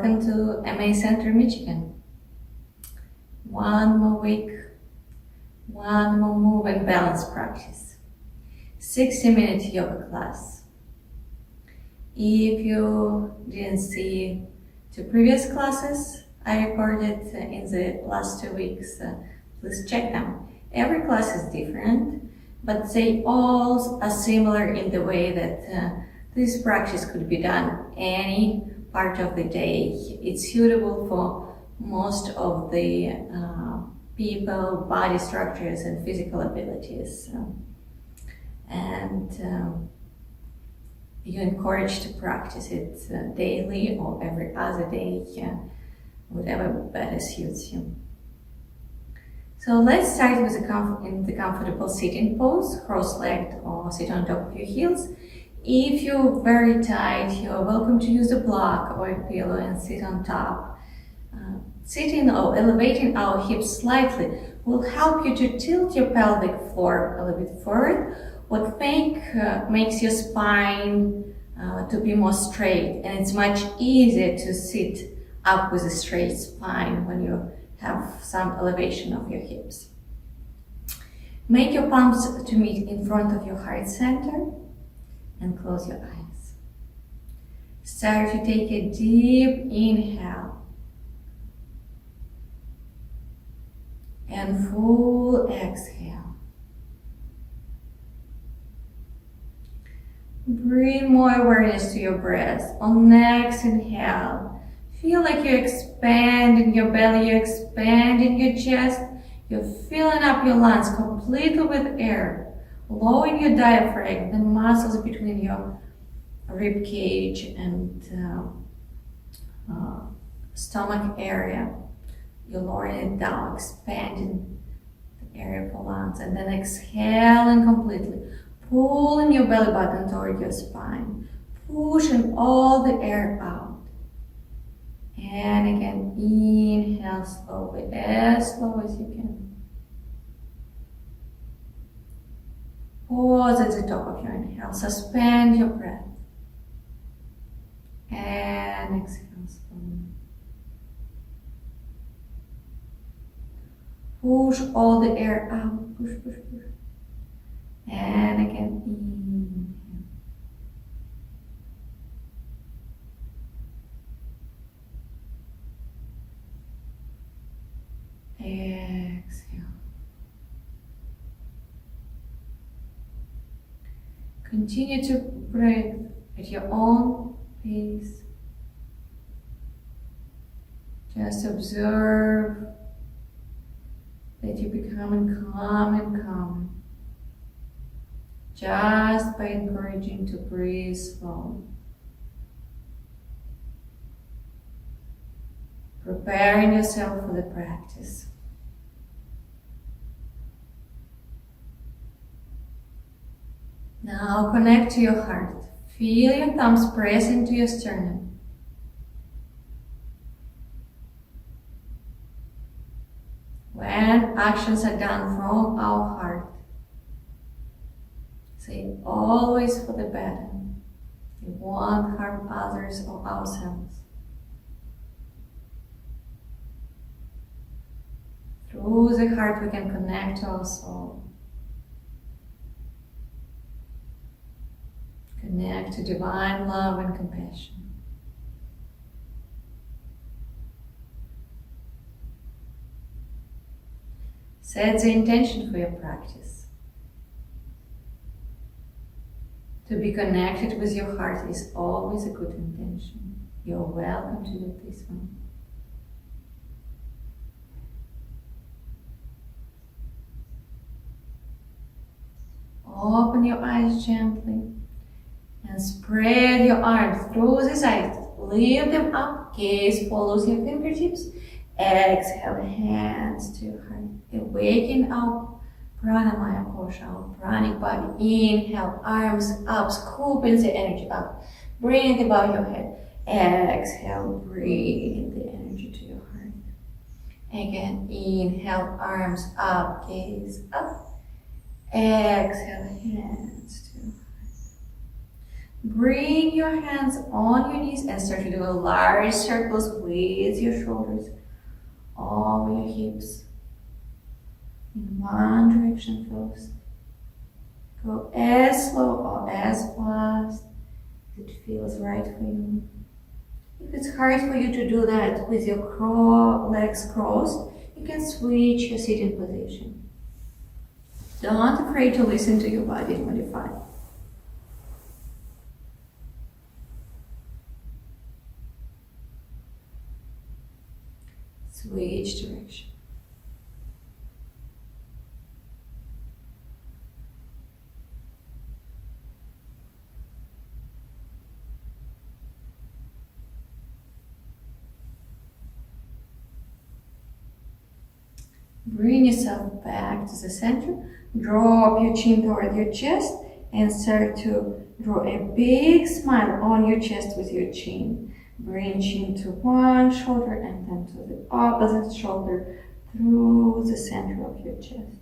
Welcome to MA Center, Michigan. One more week, one more move and balance practice. 60-minute yoga class. If you didn't see two previous classes I recorded in the last 2 weeks, please check them. Every class is different, but they all are similar in the way that this practice could be done any part of the day. It's suitable for most of the people, body structures and physical abilities. You're encouraged to practice it daily or every other day, whatever better suits you. So let's start with in the comfortable sitting pose, cross-legged or sit on top of your heels. If you're very tight, you're welcome to use a block or a pillow and sit on top. Sitting or elevating our hips slightly will help you to tilt your pelvic floor a little bit forward, what makes your spine to be more straight, and it's much easier to sit up with a straight spine when you have some elevation of your hips. Make your palms to meet in front of your heart center and close your eyes. Start to take a deep inhale and full exhale. Bring more awareness to your breath. On next inhale, feel like you're expanding your belly, you're expanding your chest, you're filling up your lungs completely with air. Lowering your diaphragm, the muscles between your rib cage and stomach area. You're lowering it down, expanding the area for lungs, and then exhaling completely, pulling your belly button toward your spine, pushing all the air out. And again, inhale slowly, as slow as you can. Pause at the top of your inhale, suspend your breath, and exhale slowly. Push all the air out, push, push, push. And again, inhale. Exhale. Continue to breathe at your own pace. Just observe that you're becoming calm and calmer, just by encouraging to breathe slowly. Preparing yourself for the practice. Now connect to your heart. Feel your thumbs press into your sternum. When actions are done from our heart, say always for the better. We won't harm others or ourselves. Through the heart we can connect to our soul. Connect to divine love and compassion. Set the intention for your practice. To be connected with your heart is always a good intention. You're welcome to do this one. Open your eyes gently. And spread your arms through the sides. Lift them up. Gaze follows your fingertips. Exhale, hands to your heart. Awaken our pranamaya kosha, our pranic body. Inhale, arms up, scooping the energy up. Bring it above your head. Exhale, bring the energy to your heart. Again, inhale, arms up, gaze up. Exhale, hands to your heart. Bring your hands on your knees and start to do a large circles with your shoulders over your hips. In one direction first. Go as slow or as fast as it feels right for you. If it's hard for you to do that with your legs crossed, you can switch your sitting position. Don't afraid to listen to your body and modify. Switch direction. Bring yourself back to the center. Drop your chin toward your chest and start to draw a big smile on your chest with your chin. Bring chin to one shoulder and then to the opposite shoulder through the center of your chest.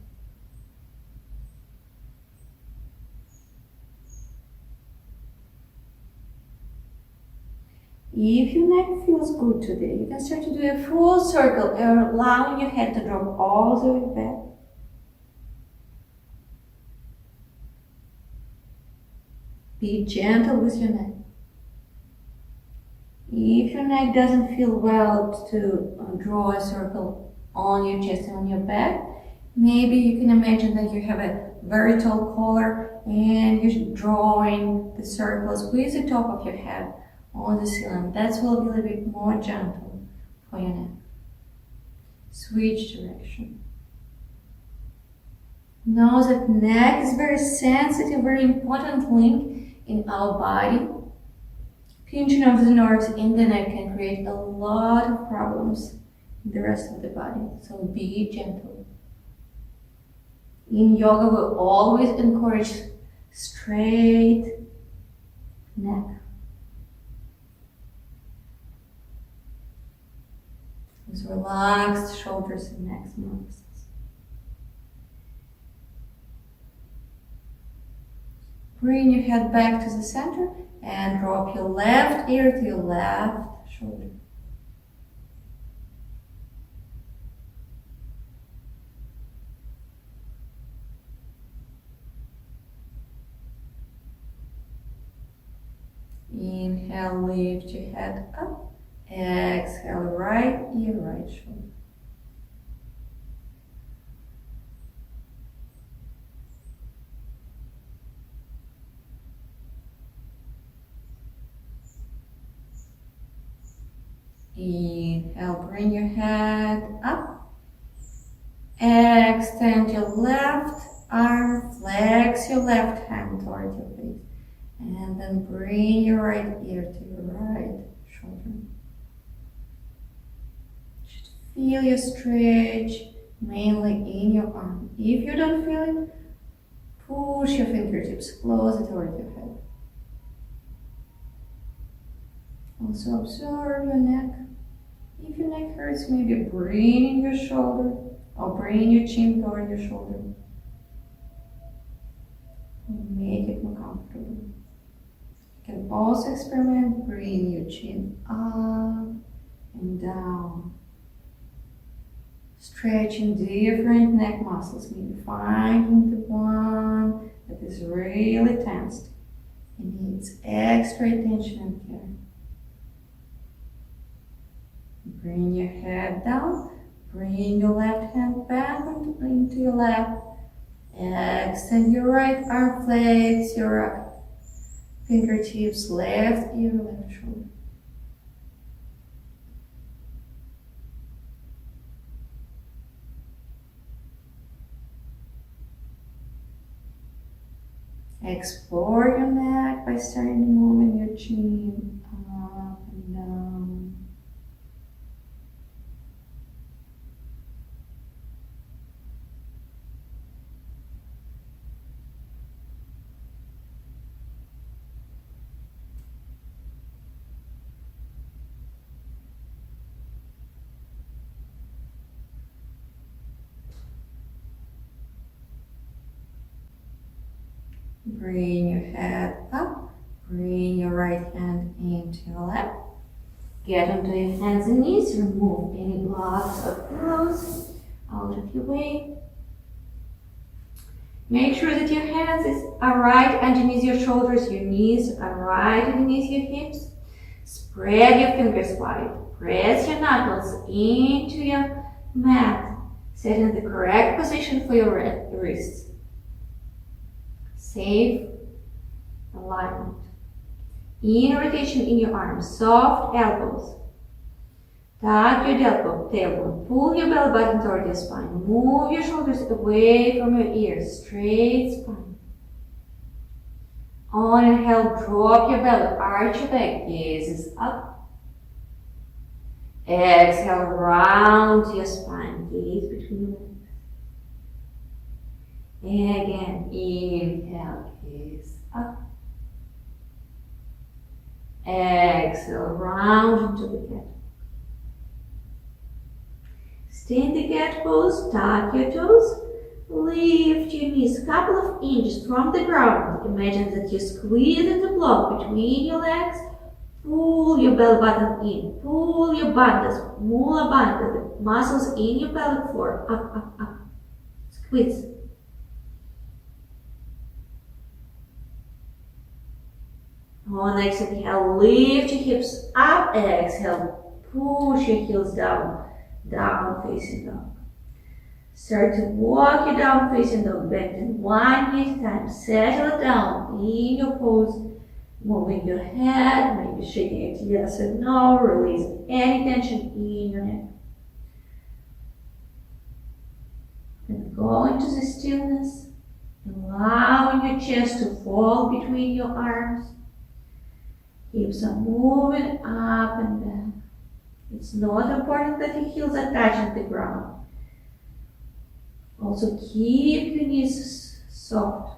If your neck feels good today, you can start to do a full circle, allowing your head to drop all the way back. Be gentle with your neck. If your neck doesn't feel well to draw a circle on your chest and on your back, maybe you can imagine that you have a very tall collar and you're drawing the circles with the top of your head on the ceiling. That will be a little bit more gentle for your neck. Switch direction. Know that neck is very sensitive, very important link in our body. Pinching of the nerves in the neck can create a lot of problems in the rest of the body. So be gentle. In yoga, we always encourage straight neck. With relaxed shoulders and neck muscles. Bring your head back to the center and drop your left ear to your left shoulder. Inhale, lift your head up. Exhale, right ear, right shoulder. Inhale, bring your head up. Extend your left arm, flex your left hand toward your face. And then bring your right ear to your right shoulder. Just feel your stretch mainly in your arm. If you don't feel it, push your fingertips closer toward your head. Also observe your neck. If your neck hurts, maybe bring in your shoulder or bring your chin toward your shoulder. Make it more comfortable. You can also experiment, bring your chin up and down. Stretching different neck muscles, maybe finding the one that is really tensed and needs extra attention and care. Bring your head down, bring your left hand back into your lap. Extend your right arm, flex your fingertips, left ear, left shoulder. Explore your neck by starting moving your chin up and down. Bring your head up, bring Get onto your hands and knees. Remove any blocks or pillows out of your way. Make sure that your hands are right underneath your shoulders, your knees are right underneath your hips. Spread your fingers wide. Press your knuckles into your mat. Set in the correct position for your wrists. Safe alignment. In rotation in your arms. Soft elbows. Tuck your tailbone. Pull your belly button toward your spine. Move your shoulders away from your ears. Straight spine. On inhale, drop your belly. Arch your back. Gazes up. Exhale, round your spine. Gaze between your legs. And again, inhale, gaze up. Exhale, round into the cat. Stay in the cat pose, tuck your toes, lift your knees a couple of inches from the ground. Imagine that you're squeezing the block between your legs. Pull your belly button in, pull your bandhas, mula bandha, the muscles in your pelvic floor, up, up, up. Squeeze. On exhale, lift your hips up. Exhale, push your heels down, down facing dog. Start to walk your down facing dog back in 1 minute time. Settle down in your pose, moving your head, maybe shaking it yes or no. Release any tension in your neck. And go into the stillness, allowing your chest to fall between your arms. Hips are moving up and back. It's not important that your heels are touching the ground. Also keep your knees soft.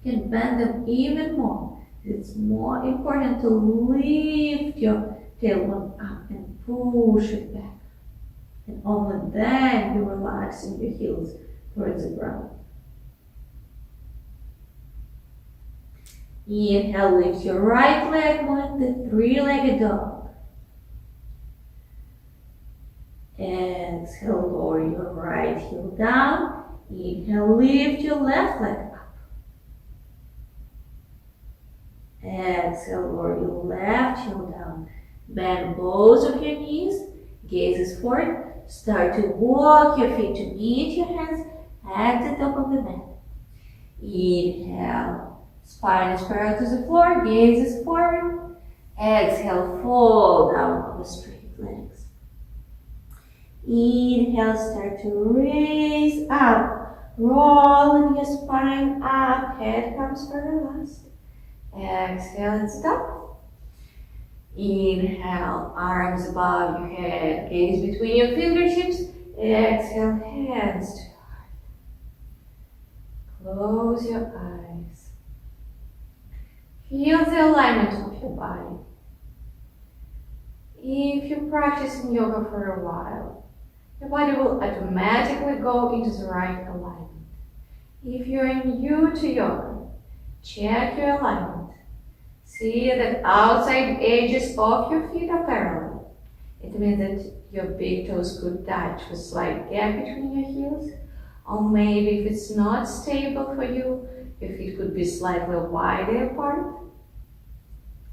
You can bend them even more. It's more important to lift your tailbone up and push it back. And only then you relaxing your heels towards the ground. Inhale, lift your right leg, moving the three-legged dog. Exhale, lower your right heel down. Inhale, lift your left leg up. Exhale, lower your left heel down. Bend both of your knees, gazes forward. Start to walk your feet to meet your hands at the top of the mat. Inhale. Spine is parallel to the floor, gaze is forward. Exhale, fall down on the straight legs. Inhale, start to raise up, rolling your spine up, head comes further last. Exhale and stop. Inhale, arms above your head, gaze between your fingertips. Exhale, hands to your heart. Close your eyes. Feel the alignment of your body. If you're practicing yoga for a while, your body will automatically go into the right alignment. If you're new to yoga, check your alignment. See that outside edges of your feet are parallel. It means that your big toes could touch with a slight gap between your heels. Or maybe if it's not stable for you, your feet could be slightly wider apart.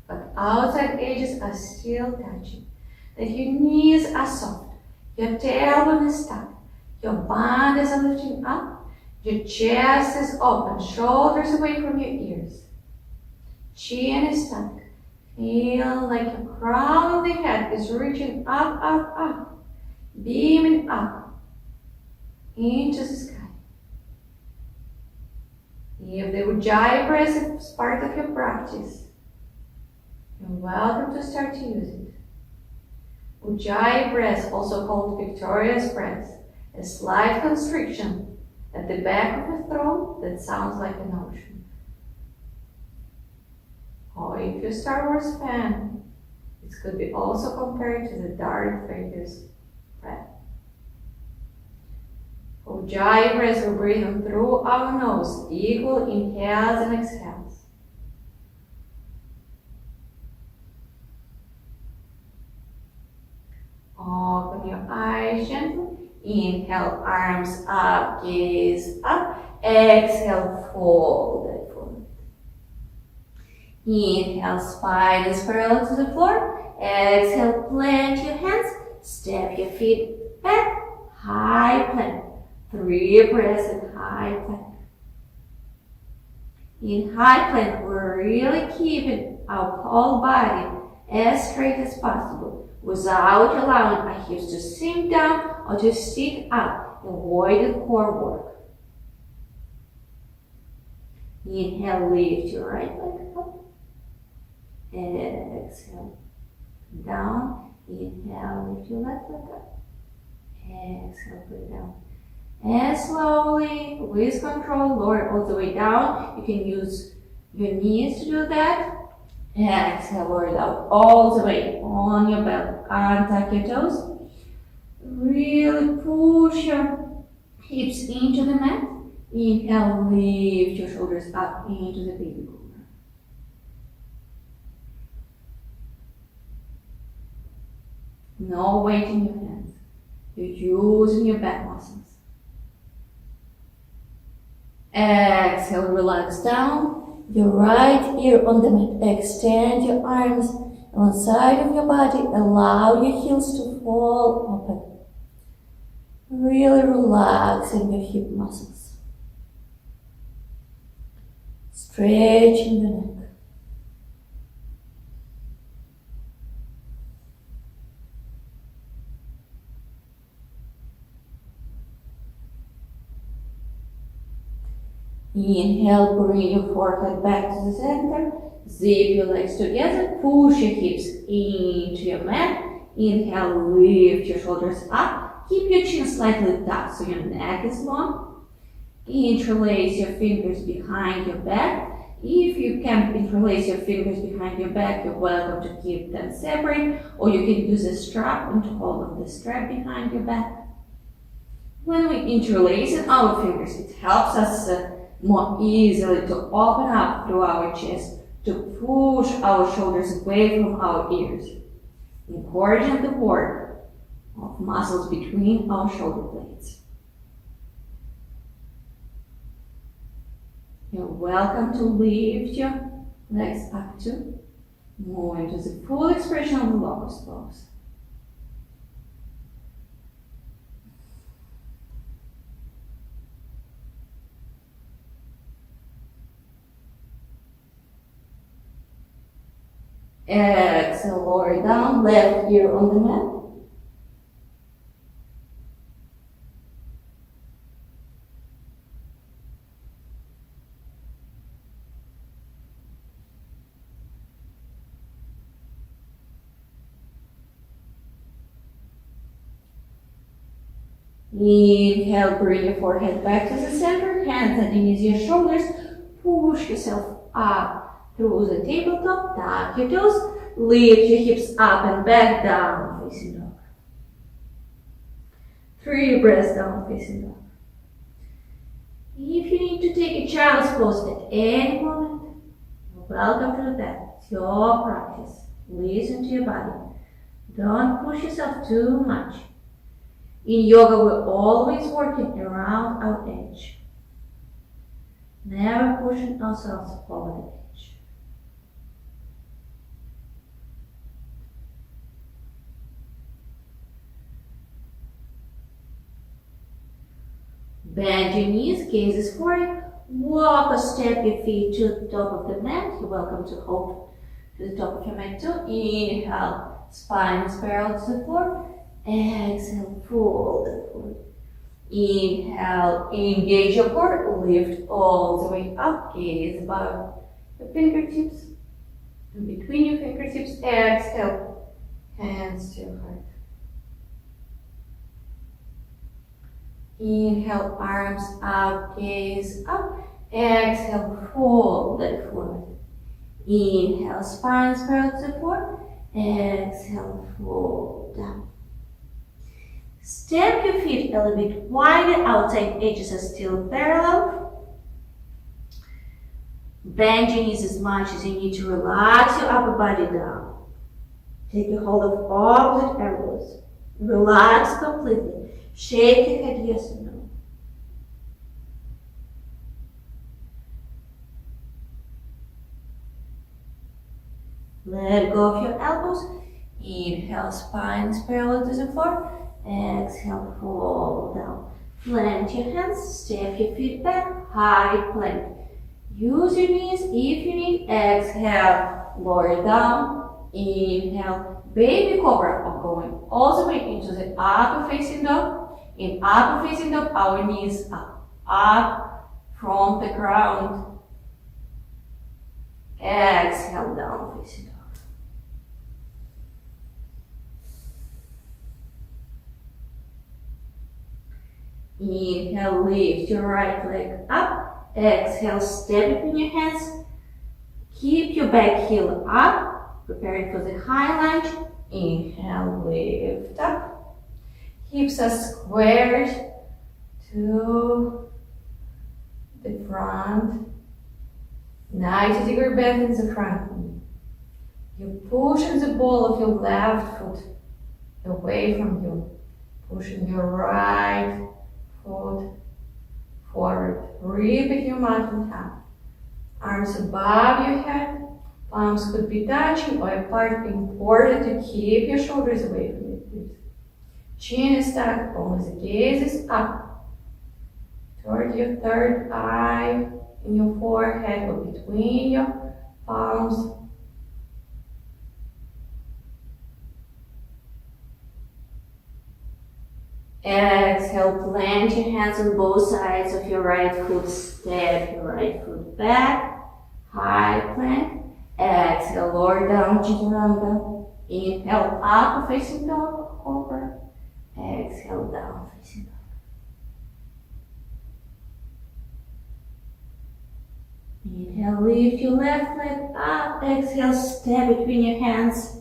But outside edges are still touching. That your knees are soft. Your tailbone is tucked. Your bandhas are lifting up. Your chest is open. Shoulders away from your ears. Chin is tucked. Feel like your crown of the head is reaching up, up, up. Beaming up into the sky. If the Ujjayi breath is part of your practice, you're welcome to start to use it. Ujjayi breath, also called Victoria's breath, a slight constriction at the back of the throat that sounds like an ocean. Or if you're a Star Wars fan, it could be also compared to the Darth Vader's breath. Ujjayi breath, we're breathing through our nose, equal inhales and exhales. Open your eyes gently. Inhale, arms up, gaze up. Exhale, fold it forward. Inhale, spine is parallel to the floor. Exhale, plant your hands. Step your feet back. High plank. 3 breaths in high plank. In high plank, we're really keeping our whole body as straight as possible without allowing our hips to sink down or to stick up. Avoid the core work. Inhale, lift your right leg up. Exhale, down. Inhale, lift your left leg up. Exhale, put it down. And slowly, with control, lower all the way down. You can use your knees to do that. Exhale, lower down all the way on your belly. Untuck your toes. Really push your hips into the mat. Inhale, lift your shoulders up into the baby cobra. No weight in your hands. You're using your back muscles. Exhale, relax down. Your right ear on the mat. Extend your arms on the side of your body. Allow your heels to fall open. Really relaxing your hip muscles. Stretching the neck. Inhale, bring your forehead back to the center. Zip your legs together. Push your hips into your mat. Inhale, lift your shoulders up. Keep your chin slightly tucked so your neck is long. Interlace your fingers behind your back. If you can't interlace your fingers behind your back, you're welcome to keep them separate, or you can use a strap and to hold on the strap behind your back. When we interlace our fingers, it helps us more easily to open up through our chest, to push our shoulders away from our ears, encouraging the work of muscles between our shoulder blades. You're welcome to lift your legs up to move into the full expression of the locust pose. Exhale, lower down, left ear on the mat. Inhale, bring your forehead back to the center, hands underneath your shoulders, push yourself up through the tabletop, tuck your toes, lift your hips up and back, down facing dog. 3 breaths, down facing dog. If you need to take a child's pose at any moment, you're welcome to do that. It's your practice. Listen to your body. Don't push yourself too much. In yoga, we're always working around our edge, never pushing ourselves over the edge. Bend your knees, gaze is forward. Walk or step your feet to the top of the mat. You're welcome to hold to the top of your mat too. Inhale, spine is parallel to the floor. Exhale, fold it forward. Inhale, engage your core, lift all the way up, gaze above the fingertips, and between your fingertips. Exhale, hands to your heart. Inhale, arms up, gaze up. Exhale, fold it forward. Inhale, spine is parallel to the floor. Exhale, fold down. Step your feet a little bit wider, outside edges are still parallel. Bend your knees as much as you need to relax your upper body down. Take a hold of opposite elbows. Relax completely. Shake your head yes or no. Let go of your elbows. Inhale, spine is parallel to the floor. Exhale, fall down. Plant your hands, step your feet back, high plank. Use your knees if you need. Exhale, lower down. Inhale, baby cobra. Of going all the way into the upper facing dog. In upper facing dog, our knees up from the ground. Exhale, down facing dog. Inhale, lift your right leg up. Exhale, step between your hands. Keep your back heel up, preparing for the high lunge. Inhale, lift up. Hips are squared to the front. 90-degree bend in the front knee. You're pushing the ball of your left foot away from you. Pushing your right foot forward. Repeat your mat in half. Arms above your head. Palms could be touching or apart. Important to keep your shoulders away from your hips. Chin is tucked, only the gaze is up. Toward your third eye in your forehead or between your palms. Exhale, plant your hands on both sides of your right foot. Step your right foot back. High plank. Exhale, lower down, chaturanga. Inhale, up facing dog, over. Exhale, down facing dog. Inhale, lift your left leg up. Exhale, step between your hands.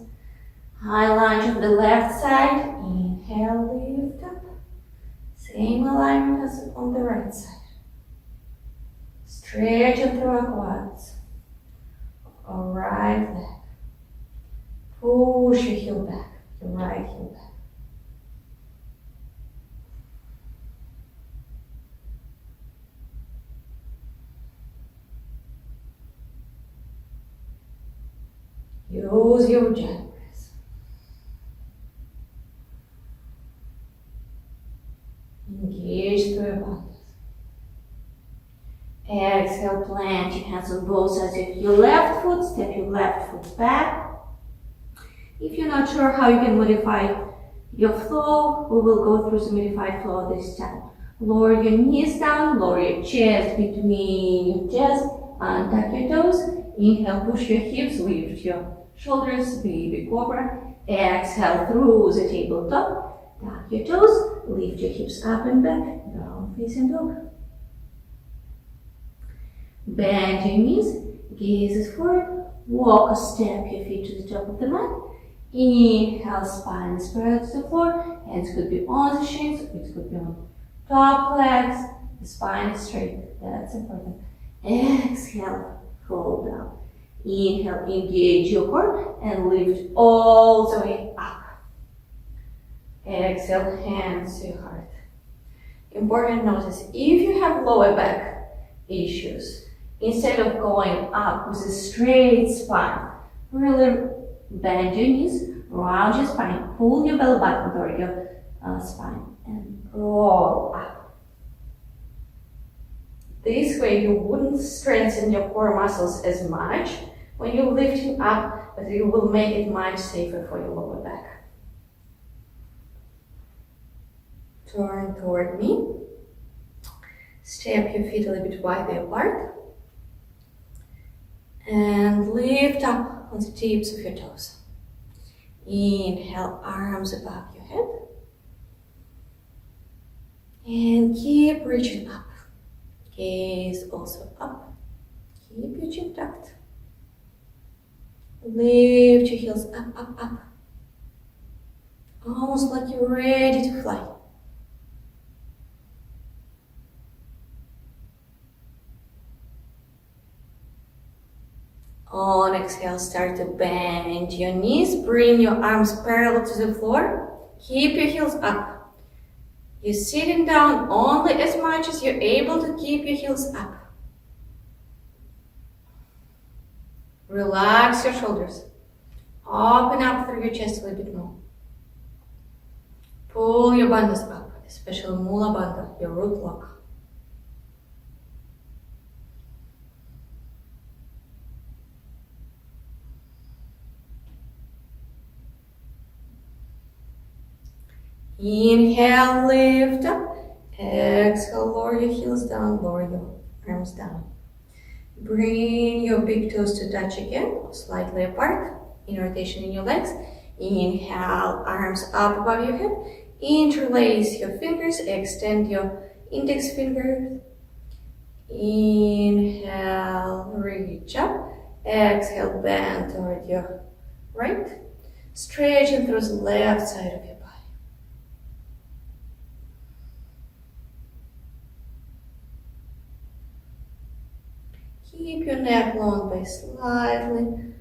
High lunge on the left side. Inhale, lift up. Same alignment as on the right side. Stretch and through quads. Or right leg. Push your heel back. Your right heel back. Use your gentle breath. Engage through your body. Exhale, plant your hands on both sides of your left foot. Step your left foot back. If you're not sure how you can modify your flow, we will go through the modified flow this time. Lower your knees down, lower your chest between your chest, untuck your toes. Inhale, push your hips, lift your shoulders, baby cobra. Exhale through the tabletop. Tuck your toes, lift your hips up and back, down facing dog. Bend your knees, gaze forward, walk or step your feet to the top of the mat. Inhale, spine is parallel to the floor, hands could be on the shins, it could be on top legs, the spine is straight, that's important. Exhale, fall down. Inhale, engage your core and lift all the way up. Exhale, hands to your heart. Important notice, if you have lower back issues, instead of going up with a straight spine, really bend your knees, round your spine, pull your belly button toward your spine and roll up. This way you wouldn't strengthen your core muscles as much when you're lifting up, but you will make it much safer for your lower back. Turn toward me. Step your feet a little bit wider apart. And lift up on the tips of your toes. Inhale, arms above your head. And keep reaching up. Gaze also up. Keep your chin tucked. Lift your heels up, up, up. Almost like you're ready to fly. On exhale, start to bend your knees. Bring your arms parallel to the floor. Keep your heels up. You're sitting down only as much as you're able to keep your heels up. Relax your shoulders. Open up through your chest a little bit more. Pull your bandhas up, especially Mula Bandha, your root lock. Inhale, lift up. Exhale, lower your heels down, lower your arms down. Bring your big toes to touch again, slightly apart, in rotation in your legs. Inhale, arms up above your head. Interlace your fingers, extend your index fingers. Inhale, reach up. Exhale, bend toward your right. Stretching through the left side of your body. Keep your neck long by slightly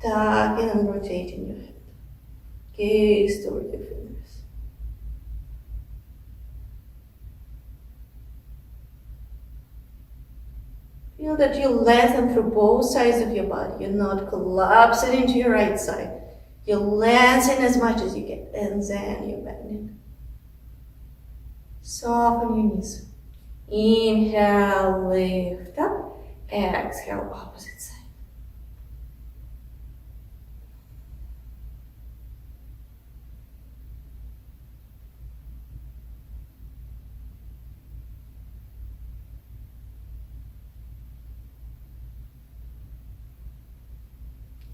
tucking and rotating your head. Gaze toward your fingers. Feel that you lengthen through both sides of your body. You're not collapsing into your right side. You're lengthening as much as you can, and then you're bending. Soften your knees. Inhale, lift up. Exhale, opposite side.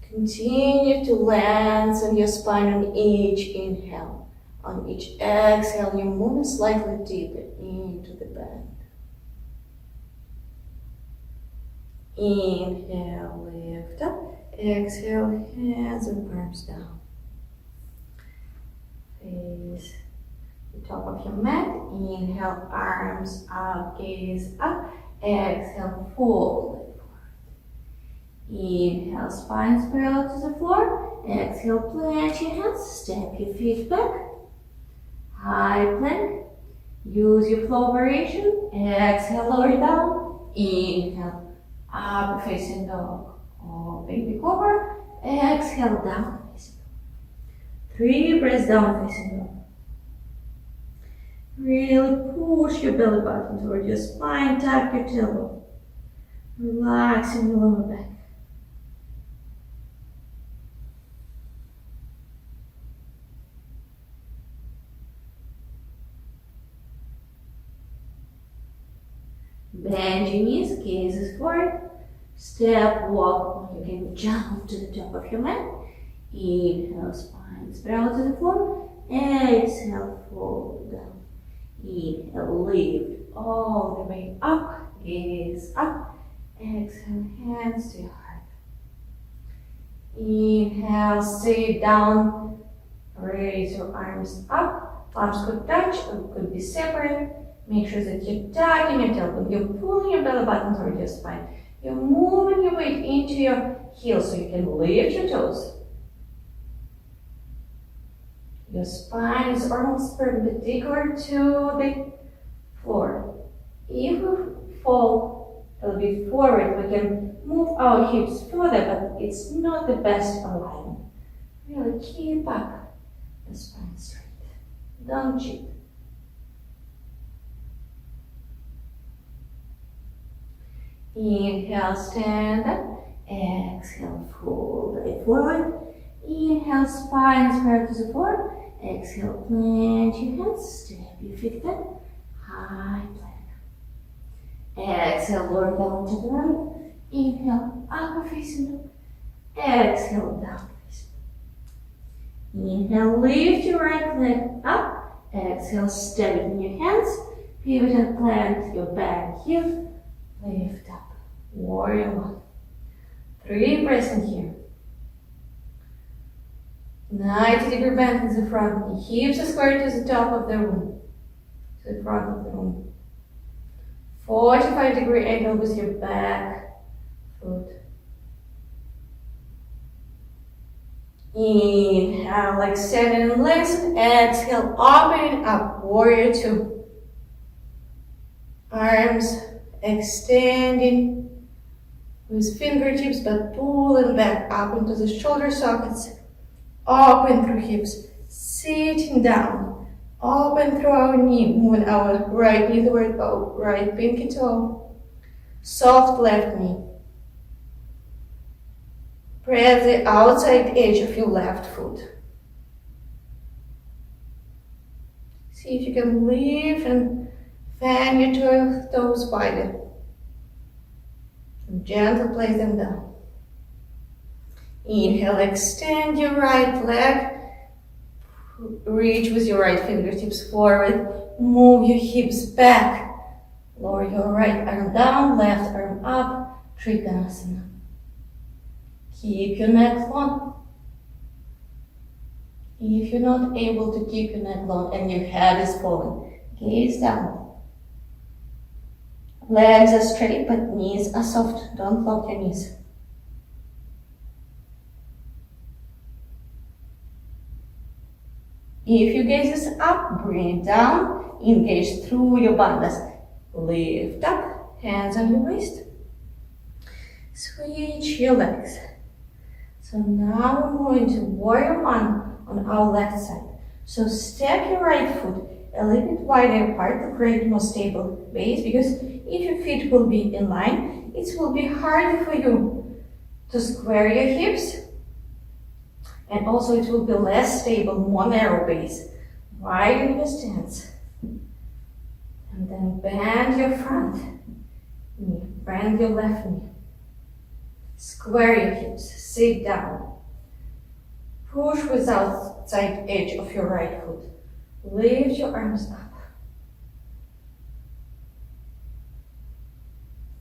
Continue to lengthen your spine on each inhale. On each exhale, you move slightly deeper into the bend. Inhale, lift up. Exhale, hands and arms down. Face the top of your mat. Inhale, arms up, gaze up. Exhale, fold it forward. Inhale, spine parallel to the floor. Exhale, plant your hands. Step your feet back. High plank. Use your flow variation. Exhale, lower down. Inhale. Up facing dog or baby cobra. Exhale, down facing dog. 3 breaths down facing dog. Really push your belly button toward your spine, tuck your tailbone. Relaxing your lower back. Bend your knees, gazes forward. Step, walk, or you can jump to the top of your mat. Inhale, spine parallel to the floor. Exhale, fold down. Inhale, lift all the way up. Gaze up. Exhale, hands to your heart. Inhale, stay down. Raise your arms up. Palms could touch or could be separate. Make sure that you're tucking your tailbone. You're pulling your belly button toward your spine. You're moving your weight into your heels so you can lift your toes. Your spine is almost perpendicular to the floor. If we fall a little bit forward, we can move our hips further, but it's not the best alignment. Really keep up the spine straight. Don't cheat. Inhale, stand up. Exhale, fold it forward. Inhale, spine is parallel to the floor. Exhale, plant your hands. Step your feet back. High plank. Exhale, lower down to the right. Inhale, upper facing dog. Exhale, down facing dog. Inhale, lift your right leg up. Exhale, step it in your hands. Pivot and plant your back here. Lift up. Warrior 1. 3 breaths in here. 90-degree bend in the front. Hips are squared to the top of the room. To the front of the room. 45-degree angle with your back foot. Inhale, extend and lengthen. Exhale, opening up, warrior two. Arms extending with fingertips, but pulling back up into the shoulder sockets. Open through hips, sitting down. Open through our knee, moving our right knee toward our right pinky toe. Soft left knee. Press the outside edge of your left foot. See if you can lift and fan your toes wider. And gently place them down. Inhale, extend your right leg. Reach with your right fingertips forward. Move your hips back. Lower your right arm down, left arm up. Trikonasana. Keep your neck long. If you're not able to keep your neck long and your head is falling, gaze down. Legs are straight but knees are soft. Don't lock your knees. If your gaze is up, bring it down. Engage through your bandhas. Lift up, hands on your waist. Switch your legs. So now we're going to warrior one on our left side. So step your right foot a little bit wider apart to create a more stable base, because if your feet will be in line, it will be harder for you to square your hips, and also it will be less stable, more narrow base. Widen your stance. And then bend your front knee, bend your left knee. Square your hips, sit down. Push with the outside edge of your right foot. Lift your arms up.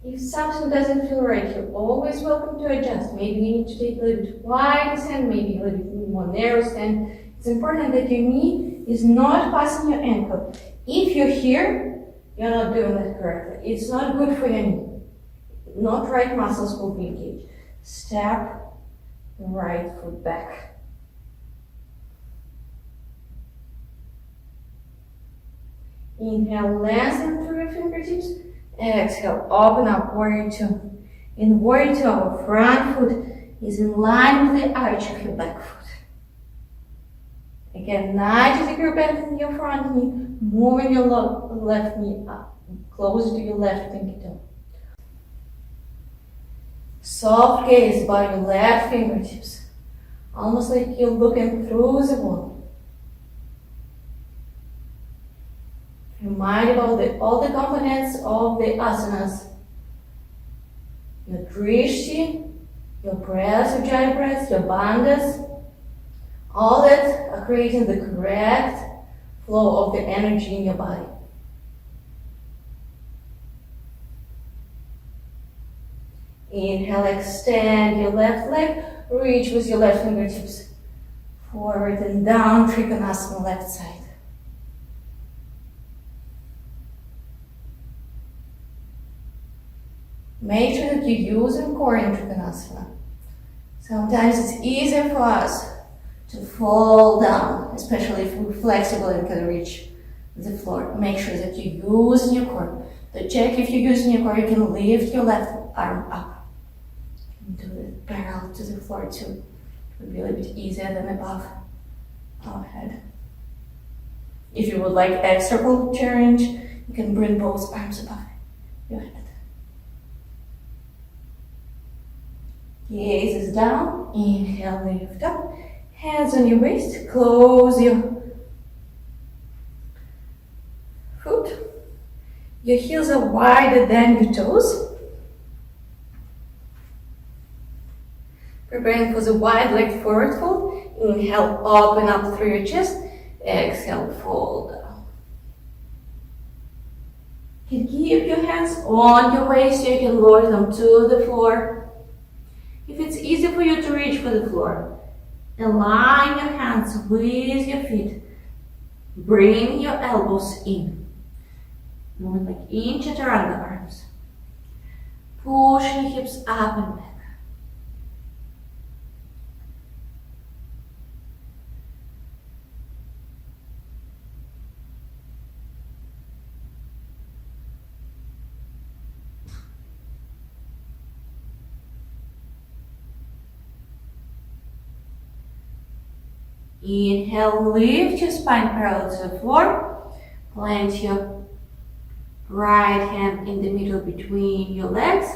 If something doesn't feel right, you're always welcome to adjust. Maybe you need to take a little bit wide stand, maybe a little bit more narrow stand. It's important that your knee is not passing your ankle. If you're here, you're not doing that correctly. It's not good for your knee. Not right muscles will be engaged. Step the right foot back. Inhale, lengthen through your fingertips. Exhale, open up, warrior two. In warrior two, our front foot is in line with the arch of your back foot. Again, 90 degree bend in your front knee, moving your left knee up, closer to your left pinky toe. Soft gaze by your left fingertips, almost like you're looking through the wall. Remind about all the components of the asanas. Your drishti, your breath, your ujjayi breath, your bandhas, all that are creating the correct flow of the energy in your body. Inhale, extend your left leg, reach with your left fingertips forward and down, Trikonasana, left side. Make sure that you're using core in Trikonasana. Sometimes it's easier for us to fall down, especially if we're flexible and can reach the floor. Make sure that you're using your core. To check if you're using your core, you can lift your left arm up. Do it parallel to the floor too. It would be a little bit easier than above our head. If you would like extra pull challenge, you can bring both arms above your head. Gaze is down. Inhale, lift up. Hands on your waist. Close your foot. Your heels are wider than your toes. Preparing for the wide leg forward fold. Inhale, open up through your chest. Exhale, fold down. You can keep your hands on your waist so you can lower them to the floor. If it's easy for you to reach for the floor, align your hands with your feet. Bring your elbows in. Moving like in chaturanga arms. Push your hips up and back. Inhale, lift your spine parallel to the floor. Plant your right hand in the middle between your legs.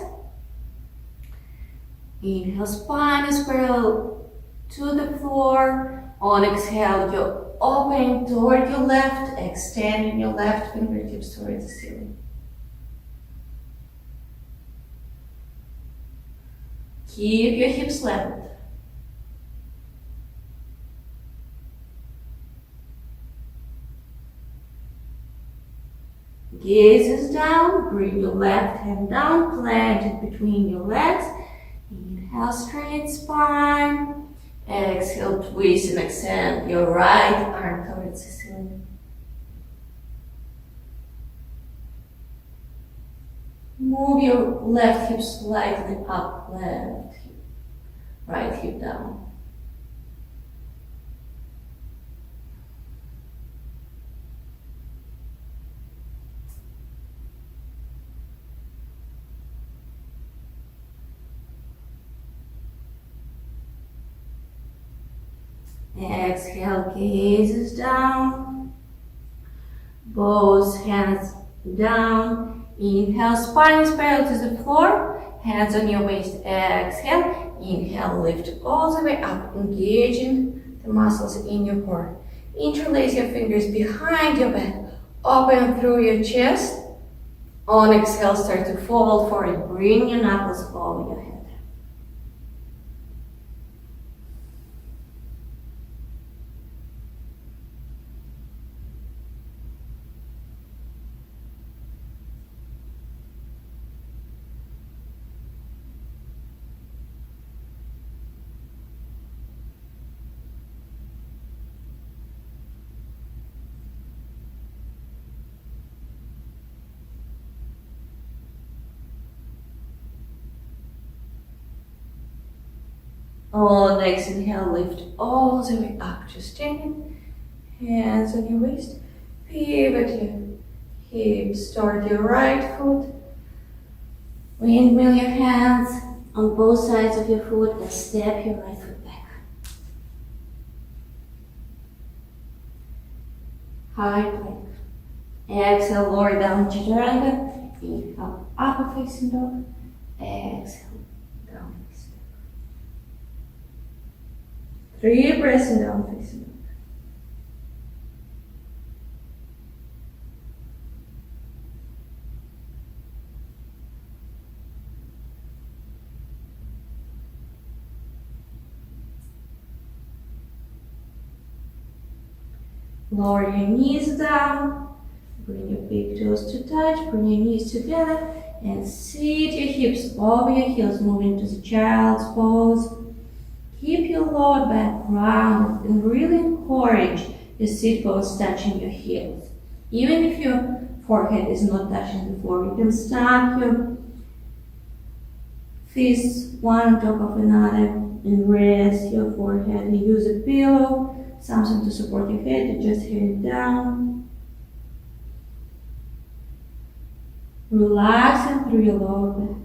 Inhale, spine is parallel to the floor. On exhale, you're opening toward your left, extending your left fingertips towards the ceiling. Keep your hips leveled. Gaze is down, bring your left hand down, plant it between your legs. Inhale, straight spine. Exhale, twist and extend your right arm towards the ceiling. Move your left hip slightly up, left hip, right hip down. Exhale, gazes down, both hands down. Inhale, spine is parallel to the floor, hands on your waist. Exhale, inhale, lift all the way up, engaging the muscles in your core. Interlace your fingers behind your back, open through your chest. On exhale, start to fold forward, bring your knuckles over your head. On next inhale, lift all the way up to standing. Hands on your waist. Pivot your hips. Start your right foot. Windmill your hands on both sides of your foot and step your right foot back. High plank. Exhale, lower down, chaturanga. Inhale, upper facing dog. Exhale, down facing dog. 3 breaths in down facing dog. Lower your knees down, bring your big toes to touch, bring your knees together, and sit your hips over your heels, moving to the child's pose. Keep your lower back rounded and really encourage your sit bones touching your heels. Even if your forehead is not touching the floor, you can stack your fists one on top of another and rest your forehead. And use a pillow, something to support your head, and just hand it down. Relaxing through your lower back.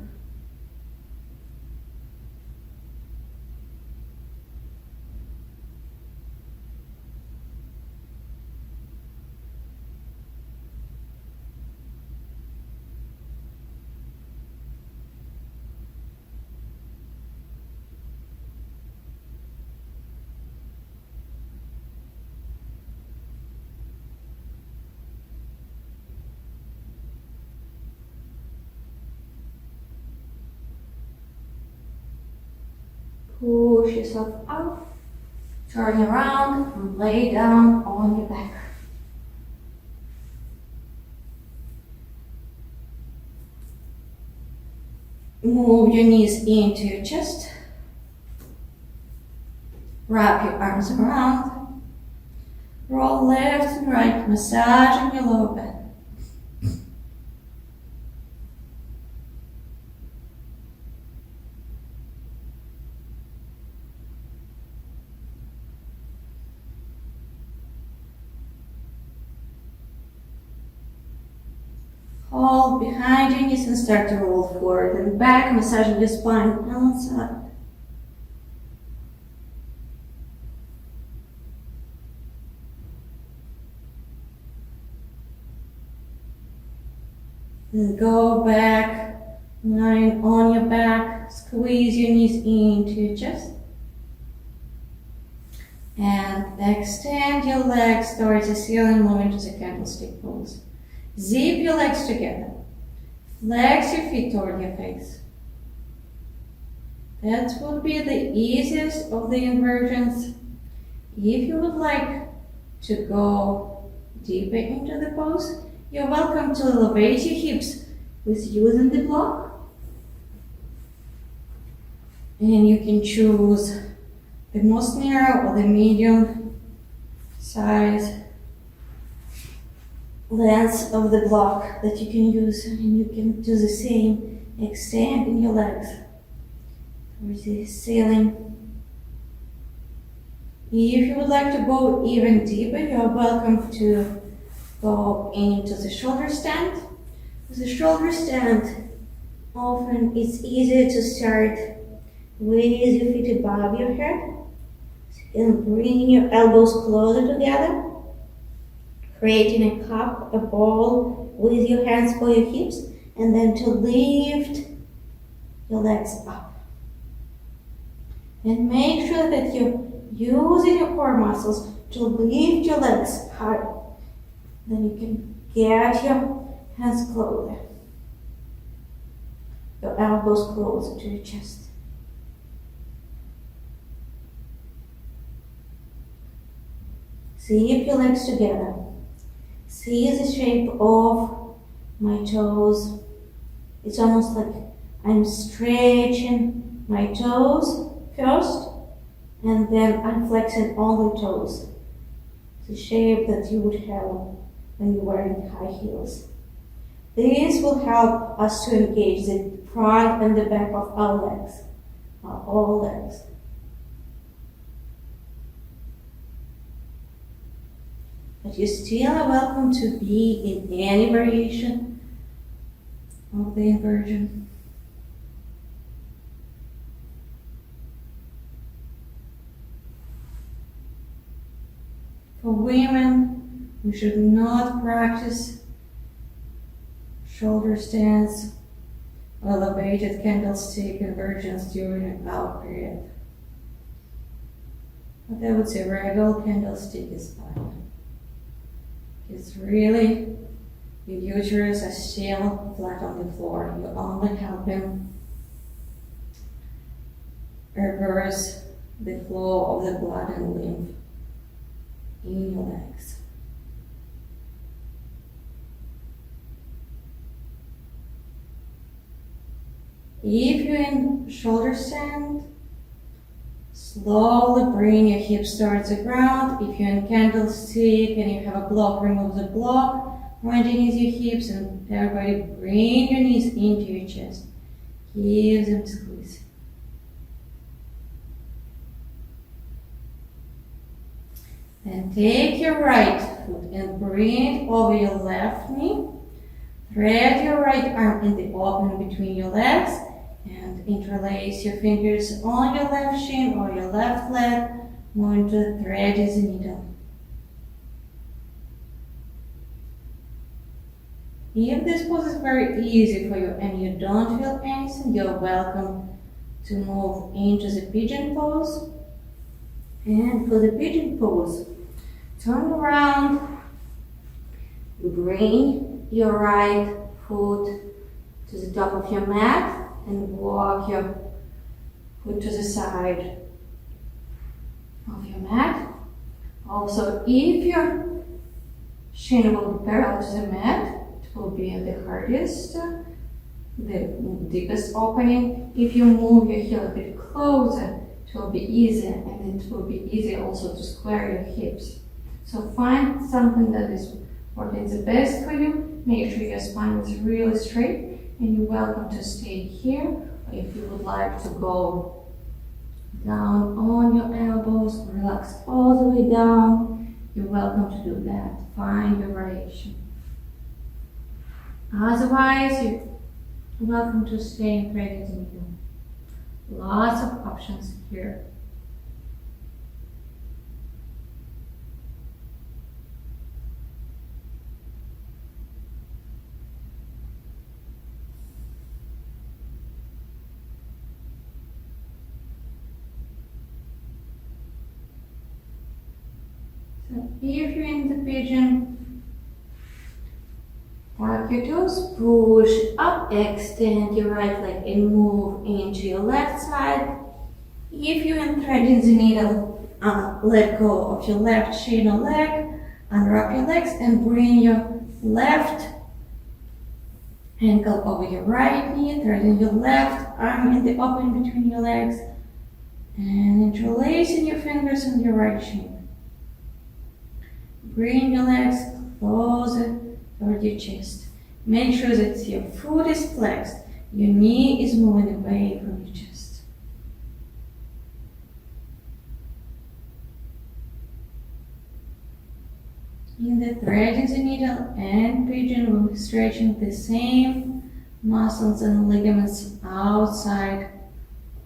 Push yourself up, turn around, and lay down on your back. Move your knees into your chest. Wrap your arms around. Roll left and right, massaging your lower back. Hold behind your knees and start to roll forward and back, massaging your spine down side. Then go back, lying on your back, squeeze your knees into your chest. And extend your legs towards the ceiling, moving to the candlestick pose. Zip your legs together. Flex your feet toward your face. That would be the easiest of the inversions. If you would like to go deeper into the pose, you're welcome to elevate your hips with using the block. And you can choose the most narrow or the medium size length of the block that you can use, and you can do the same, extending your legs towards the ceiling. If you would like to go even deeper, you are welcome to go into the shoulder stand. With the shoulder stand, often it's easier to start with your feet above your head. So you can bring your elbows closer together, creating a cup, a ball with your hands for your hips, and then to lift your legs up. And make sure that you're using your core muscles to lift your legs high. Then you can get your hands closer, your elbows closer to your chest. Zip your legs together. See the shape of my toes. It's almost like I'm stretching my toes first, and then I'm flexing all the toes. The shape that you would have when you're wearing high heels. This will help us to engage the front and the back of our legs, all legs. But you still are welcome to be in any variation of the inversion. For women, we should not practice shoulder stands or elevated candlestick inversions during our period. But I would say regular candlestick is fine. It's really, your uterus is still flat on the floor. You're only helping reverse the flow of the blood and lymph in your legs. If you're in shoulder stand, slowly bring your hips towards the ground. If you're in candlestick and you have a block, remove the block underneath your hips, and everybody bring your knees into your chest. Give them a squeeze. Then take your right foot and bring it over your left knee. Thread your right arm in the opening between your legs and interlace your fingers on your left shin or your left leg, going to thread the needle. If this pose is very easy for you and you don't feel anything, you're welcome to move into the pigeon pose. And for the pigeon pose, turn around, bring your right foot to the top of your mat and walk your foot to the side of your mat. Also, if your shin will be parallel to the mat, it will be the hardest, the deepest opening. If you move your heel a bit closer, it will be easier, and it will be easier also to square your hips. So find something that is working the best for you. Make sure your spine is really straight, and you're welcome to stay here. Or if you would like to go down on your elbows, relax all the way down, you're welcome to do that. Find your variation. Otherwise, you're welcome to stay in pregnant middle. Lots of options here. So if you're in the pigeon, tuck your toes, push up, extend your right leg and move into your left side. If you're in threading the needle, let go of your left shin or leg, unwrap your legs and bring your left ankle over your right knee, threading your left arm in the opening between your legs, and interlacing your fingers on your right shin. Bring your legs closer toward your chest. Make sure that your foot is flexed, your knee is moving away from your chest. In the threading the needle and pigeon, we'll be stretching the same muscles and ligaments outside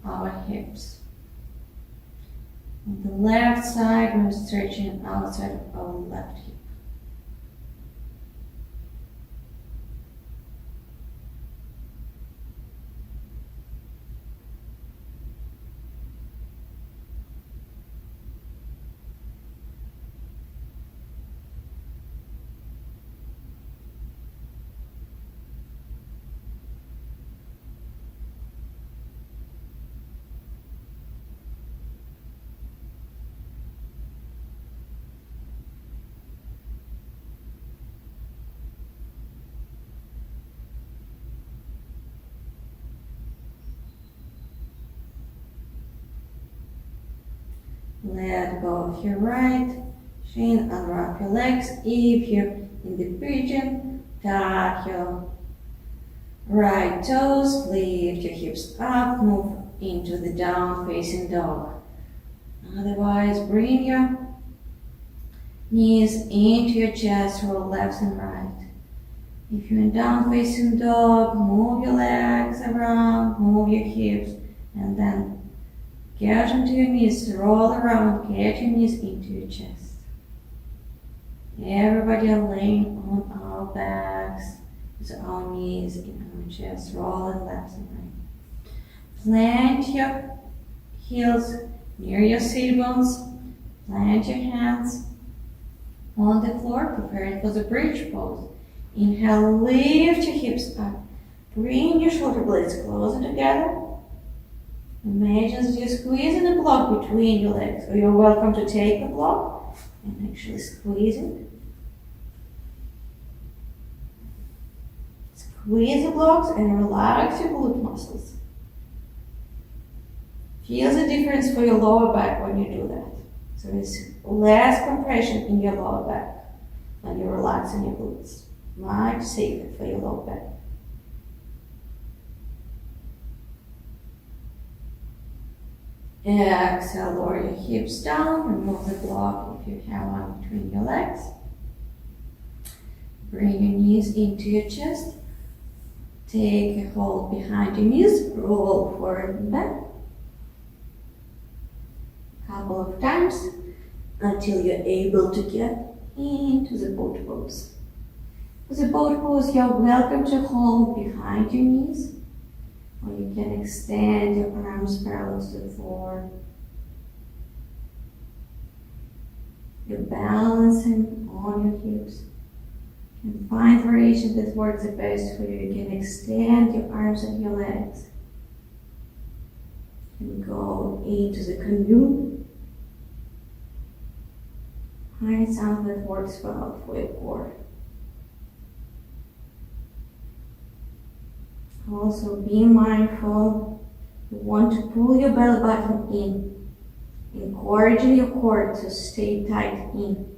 our hips. On the left side, we're stretching outside of our left hip. Let go of your right shin, unwrap your legs. If you're in the pigeon, tuck your right toes, lift your hips up, move into the down facing dog. Otherwise, bring your knees into your chest, roll left and right. If you're in down facing dog, move your legs around, move your hips, and then get onto your knees, roll around, get your knees into your chest. Everybody are laying on our backs with our knees in our chest, rolling left and right. Plant your heels near your sit bones, plant your hands on the floor, preparing for the bridge pose. Inhale, lift your hips up, bring your shoulder blades closer together. Imagine that you're squeezing a block between your legs, or you're welcome to take the block and actually squeeze it. Squeeze the blocks and relax your glute muscles. Feel the difference for your lower back when you do that. So there's less compression in your lower back when you're relaxing your glutes. Much safer for your lower back. Exhale, lower your hips down, remove the block if you have one between your legs. Bring your knees into your chest. Take a hold behind your knees, roll forward and back. A couple of times until you're able to get into the boat pose. For the boat pose, you're welcome to hold behind your knees, or you can extend your arms parallel to the floor. You're balancing on your hips. You can find variation that works the best for you. You can extend your arms and your legs. And go into the canoe. Find something that works well for your core. Also be mindful, you want to pull your belly button in, encouraging your core to stay tight in.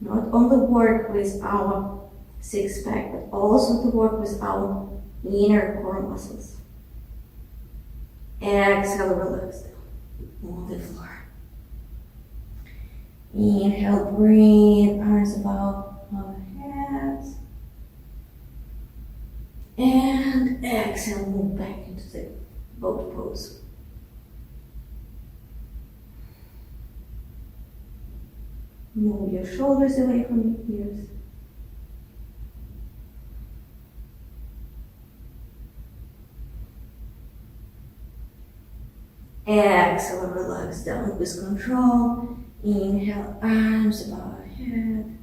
Not only work with our six pack, but also to work with our inner core muscles. Exhale, relax on the floor. Inhale, bring arms above our heads. And exhale, move back into the boat pose. Move your shoulders away from your ears. Exhale, relax down with control. Inhale, arms above head.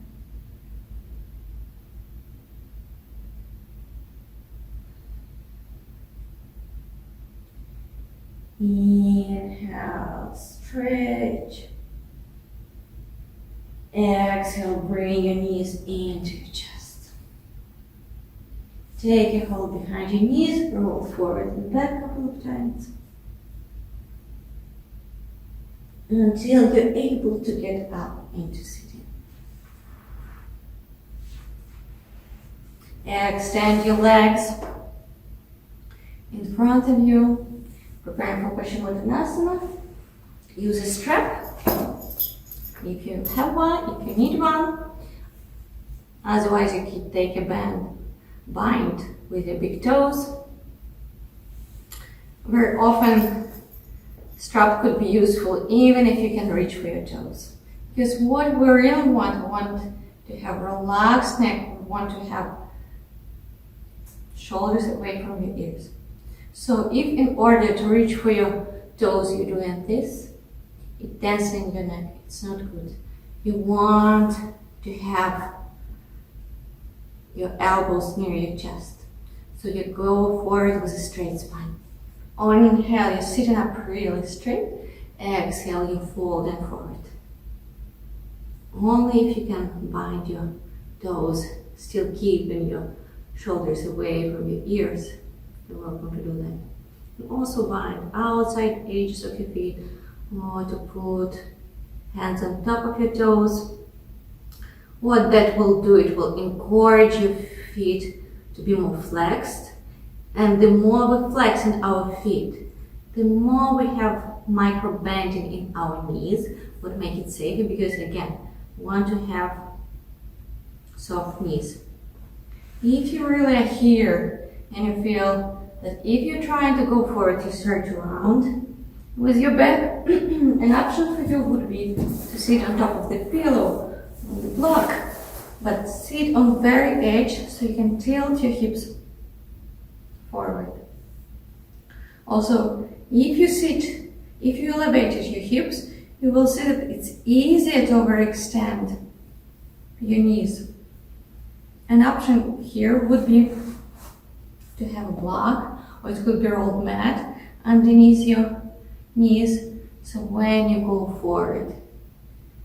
Inhale, stretch. Exhale, bring your knees into your chest. Take a hold behind your knees, roll forward and back a couple of times. Until you're able to get up into sitting. Extend your legs in front of you. Preparing for Paschimottanasana. Use a strap if you have one, if you need one. Otherwise, you can take a bind with your big toes. Very often, strap could be useful even if you can reach for your toes. Because what we really want to have relaxed neck, we want to have shoulders away from your ears. So if in order to reach for your toes you're doing this, it tensing your neck. It's not good. You want to have your elbows near your chest. So you go forward with a straight spine. On inhale, you're sitting up really straight. Exhale, you fold and forward. Only if you can bind your toes, still keeping your shoulders away from your ears, you're welcome to do that. You also bind outside edges of your feet, or to put hands on top of your toes. What that will do, it will encourage your feet to be more flexed. And the more we flex in our feet, the more we have micro bending in our knees, would make it safer, because again, we want to have soft knees. If you really are here and you feel that if you're trying to go forward, you start to round with your back, an option for you would be to sit on top of the pillow, on the block, but sit on very edge so you can tilt your hips forward. Also, if you elevated your hips, you will see that it's easier to overextend your knees. An option here would be to have a block, or it could be rolled mat underneath your knees, so when you go forward,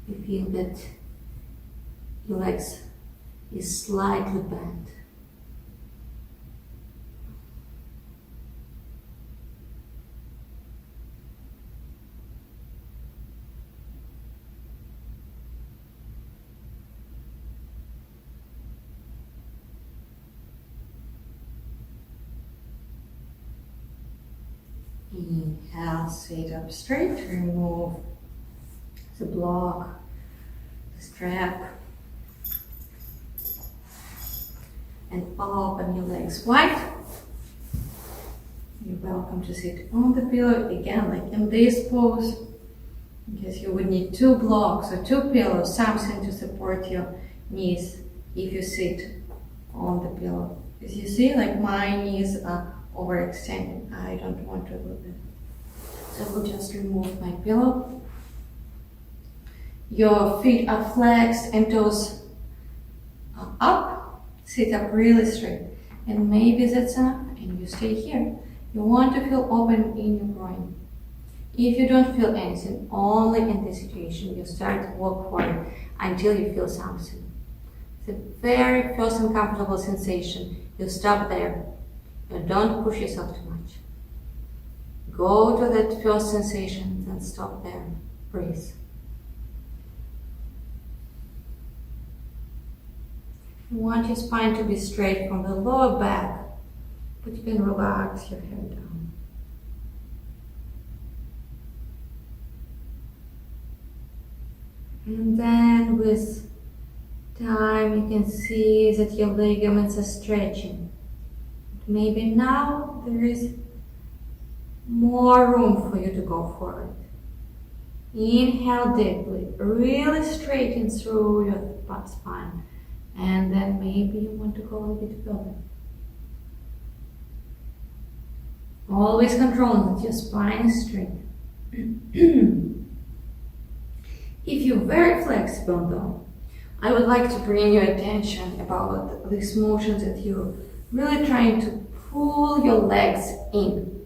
you feel that your legs is slightly bent. Inhale, sit up straight, remove the block, the strap, and open your legs wide. You're welcome to sit on the pillow, again, like in this pose, because you would need 2 blocks or 2 pillows, something to support your knees if you sit on the pillow. As you see, like my knees are overextended. I don't want to do that. So I will just remove my pillow. Your feet are flexed and toes are up. Sit up really straight. And maybe that's enough and you stay here. You want to feel open in your groin. If you don't feel anything, only in this situation, you start to walk forward until you feel something. The very first uncomfortable sensation, you stop there. And don't push yourself too much. Go to that first sensation, then stop there. Breathe. You want your spine to be straight from the lower back, but you can relax your head down. And then with time you can see that your ligaments are stretching. Maybe now there is more room for you to go forward. Inhale deeply, really straighten through your spine. And then maybe you want to go a little bit further. Always controlling that your spine is straight. If you're very flexible though, I would like to bring your attention about these motions that you're really trying to pull your legs in.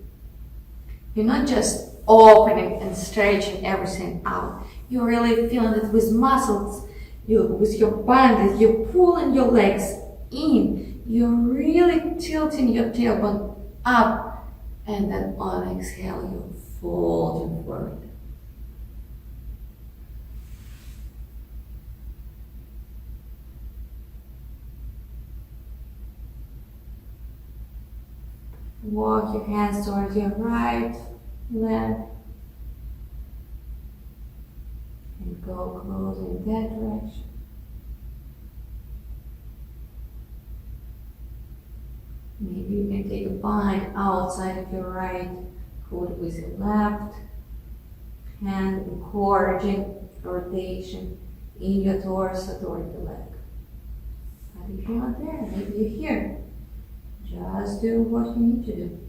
You're not just opening and stretching everything out. You're really feeling it with muscles, with your body, you're pulling your legs in. You're really tilting your tailbone up, and then on exhale, you're folding forward. Walk your hands towards your right leg and go closer in that direction. Maybe you can take a bind outside of your right foot with your left hand, encouraging rotation in your torso toward the leg. But if you're not there, maybe you're here. Just do what you need to do.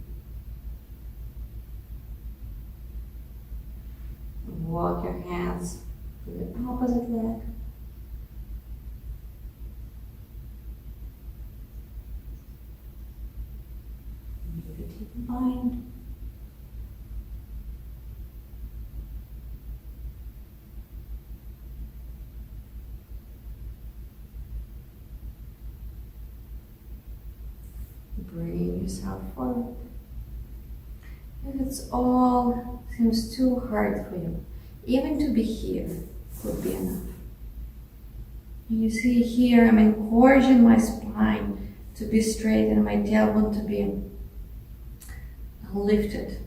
Walk your hands to the opposite leg. Maybe take a bind. Bring yourself forward. If it's all seems too hard for you, even to be here would be enough. And you see here, I'm encouraging my spine to be straight and my tailbone to be lifted.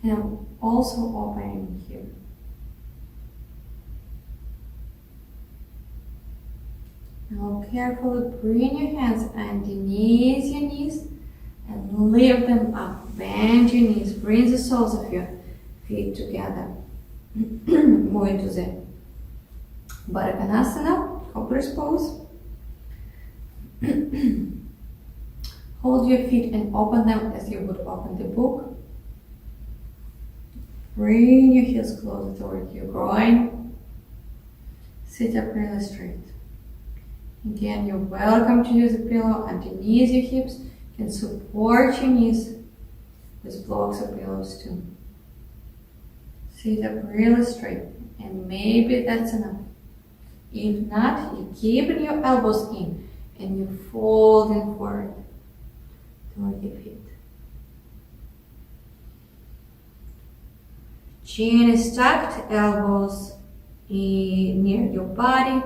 And I'm also opening here. Now carefully bring your hands underneath your knees and lift them up. Bend your knees, bring the soles of your feet together. Move into the Baddha Konasana, Cobra's pose. Hold your feet and open them as you would open the book. Bring your heels closer toward your groin. Sit up really straight. Again, you're welcome to use a pillow underneath your hips. You can support your knees with blocks or pillows too. Sit up really straight, and maybe that's enough. If not, you keep your elbows in and you folding forward toward your feet. Chin is tucked, elbows near your body.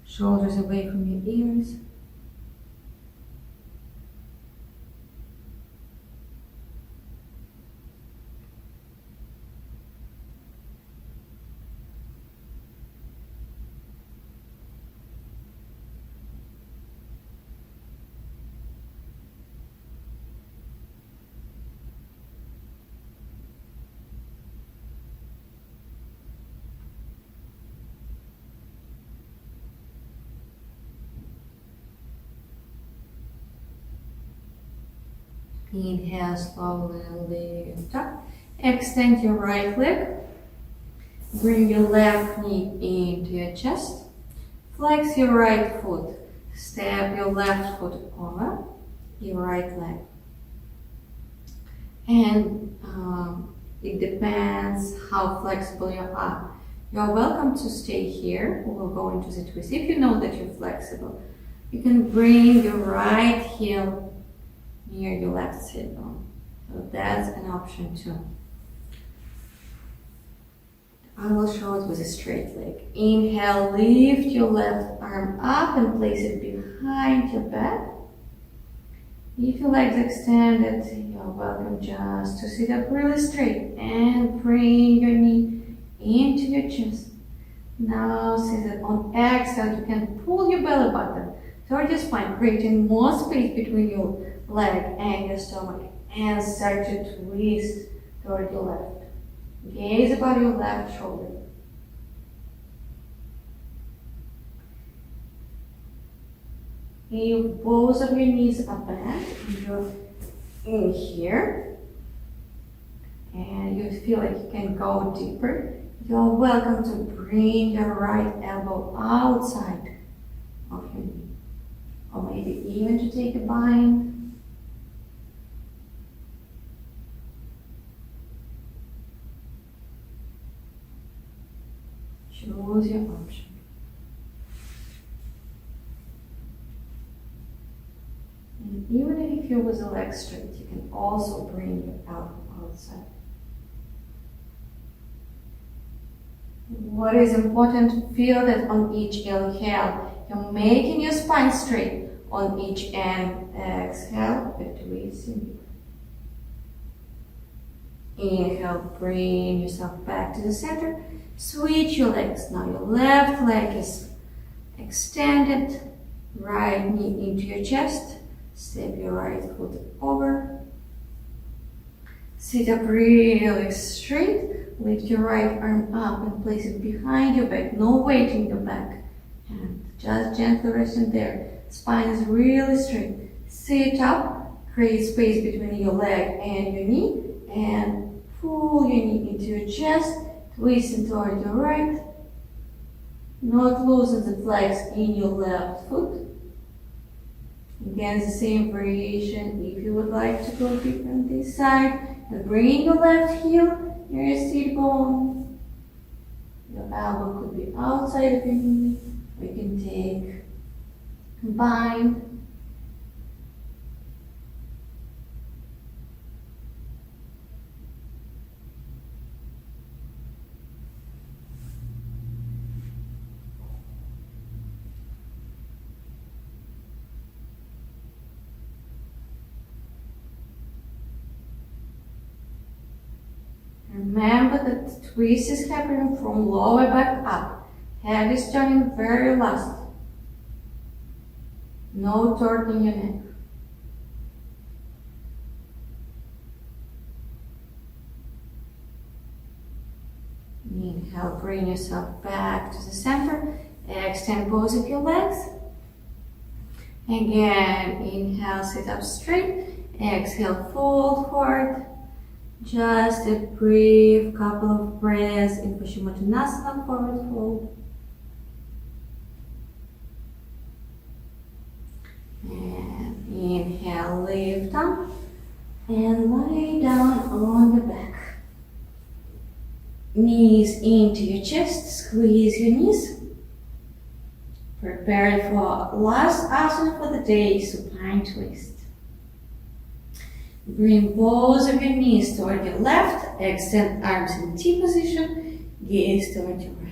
Shoulders away from your ears. Inhale, slowly lift up. Extend your right leg. Bring your left knee into your chest. Flex your right foot. Step your left foot over your right leg. And it depends how flexible you are. You're welcome to stay here. We'll go into the twist. If you know that you're flexible, you can bring your right heel near your left sit bone. So that's an option too. I will show it with a straight leg. Inhale, lift your left arm up and place it behind your back. If your legs extended, you're welcome just to sit up really straight and bring your knee into your chest. Now see that on exhale you can pull your belly button toward your spine, creating more space between your leg and your stomach, and start to twist toward your left. Gaze above your left shoulder. If both of your knees are bent, you're in here. and you feel like you can go deeper, you're welcome to bring your right elbow outside of your knee. Or maybe even to take a bind. Choose your option. And even if you feel with the legs straight, you can also bring your elbow outside. What is important to feel that on each inhale, you're making your spine straight. On each exhale, twist your knee. Inhale, bring yourself back to the center. Switch your legs. Now your left leg is extended. Right knee into your chest. Step your right foot over. Sit up really straight. Lift your right arm up and place it behind your back. No weight in your back. And just gently resting there. Spine is really straight. Sit up. Create space between your leg and your knee. And pull your knee into your chest. Twisting toward your right. Not loosen the flex in your left foot. Again, the same variation if you would like to go deeper on this side. And bring your left heel near your sit bone. Your elbow could be outside of your knee. We can take combine. Remember that the twist is happening from lower back up. Head is turning very last. No torque in your neck. Inhale, bring yourself back to the center. Extend both of your legs. Again, inhale, sit up straight. Exhale, fold forward. Just a brief couple of breaths in Paschimottanasana, forward fold. And inhale, lift up and lie down on the back. Knees into your chest, squeeze your knees. Prepare for last asana for the day, supine twist. Bring both of your knees toward your left, extend arms in T position, gaze toward your right.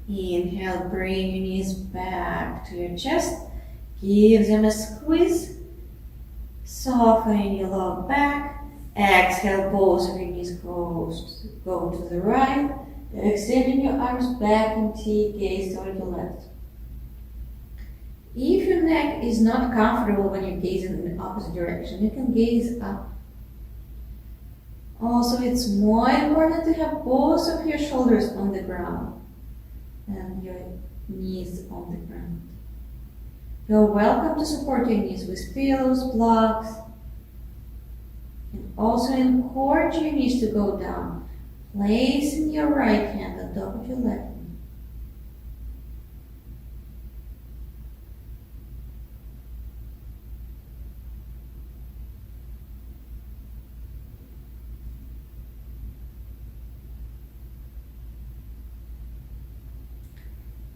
Inhale, bring your knees back to your chest. Give them a squeeze. Soften your lower back. Exhale, both of your knees go to the right. Extending your arms back in T, gaze toward your left. If your neck is not comfortable when you're gazing in the opposite direction, you can gaze up. Also, it's more important to have both of your shoulders on the ground and your knees on the ground. You're welcome to support your knees with pillows, blocks, and also encourage your knees to go down. Placing your right hand on top of your left knee.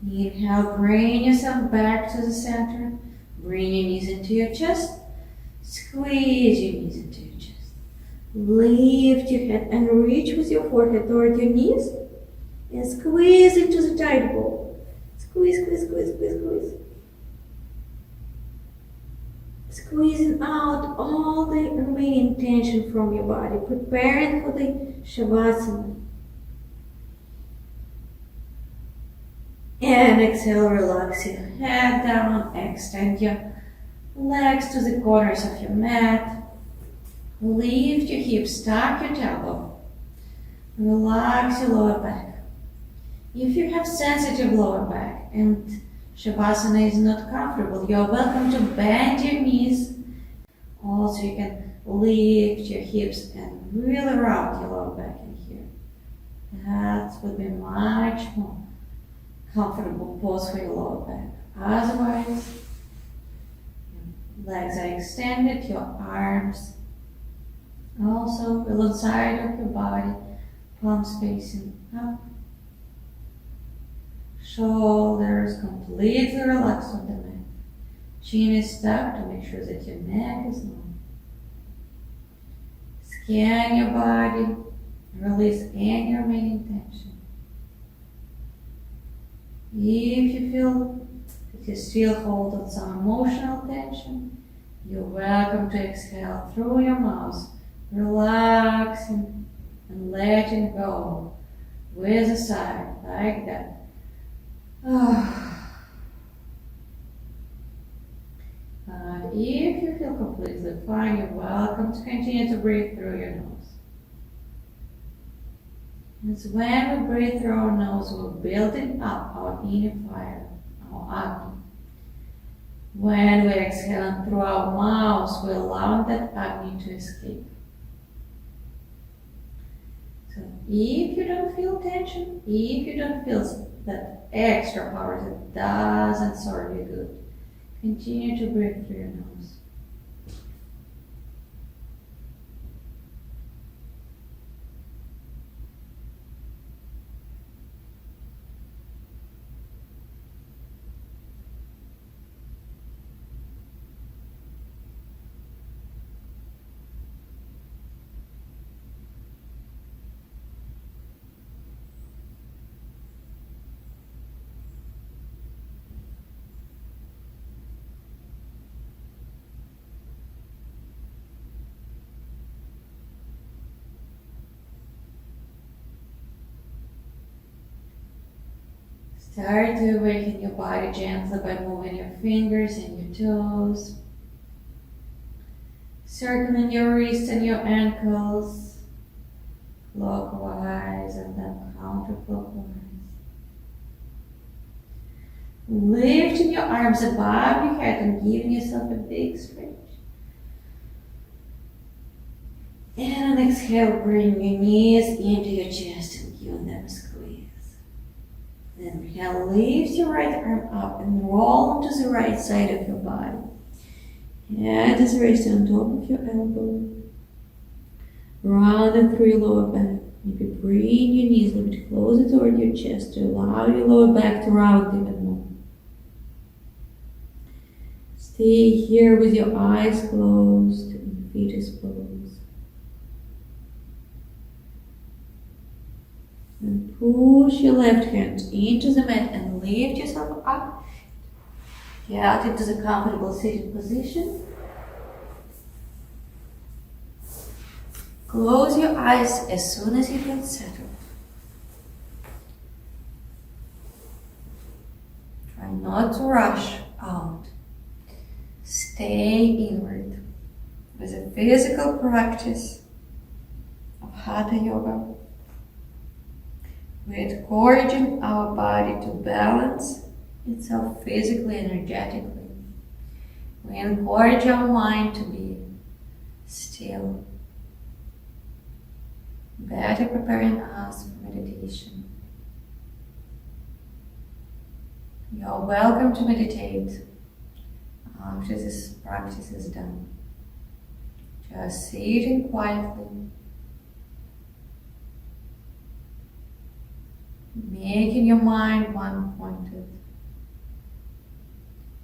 Inhale, bring yourself back to the center. Bring your knees into your chest. Squeeze your knees into your chest. Lift your head and reach with your forehead toward your knees. And squeeze into the tight ball. Squeeze, squeeze, squeeze, squeeze, squeeze. Squeezing out all the remaining tension from your body, preparing for the Shavasana. And exhale, relax your head down, extend your legs to the corners of your mat. Lift your hips, tuck your tailbone. Relax your lower back. If you have sensitive lower back and Shavasana is not comfortable, you are welcome to bend your knees. Also, you can lift your hips and really round your lower back in here. That would be much more comfortable pose for your lower back. Otherwise, your legs are extended, your arms also alongside of your body, palms facing up. Shoulders completely relaxed on the mat. Chin is stuck to make sure that your neck is long. Scan your body, release any remaining tension. If you feel that you still hold on some emotional tension, you're welcome to exhale through your mouth, relaxing and letting go with a sigh, like that. But if you feel completely fine, you're welcome to continue to breathe through your nose. It's when we breathe through our nose, we're building up our inner fire, our Agni. When we exhale through our mouths, we allow that Agni to escape. So if you don't feel tension, if you don't feel that extra power that doesn't serve you good, continue to breathe through your nose. Start to awaken your body gently by moving your fingers and your toes. Circling your wrists and your ankles, clockwise and then counterclockwise. Lifting your arms above your head and giving yourself a big stretch. And on exhale, bring your knees into your chest and give them a squeeze. Then inhale, lift your right arm up and roll onto the right side of your body. Head is resting on top of your elbow. Round and through your lower back. Maybe bring your knees a little bit closer toward your chest to allow your lower back to round even more. Stay here with your eyes closed and fetus pose. And push your left hand into the mat and lift yourself up. Get into the comfortable seated position. Close your eyes as soon as you feel settled. Try not to rush out. Stay inward with a physical practice of Hatha Yoga. We're encouraging our body to balance itself physically, energetically. We encourage our mind to be still, better preparing us for meditation. You are welcome to meditate after this practice is done. Just sitting quietly, making your mind one-pointed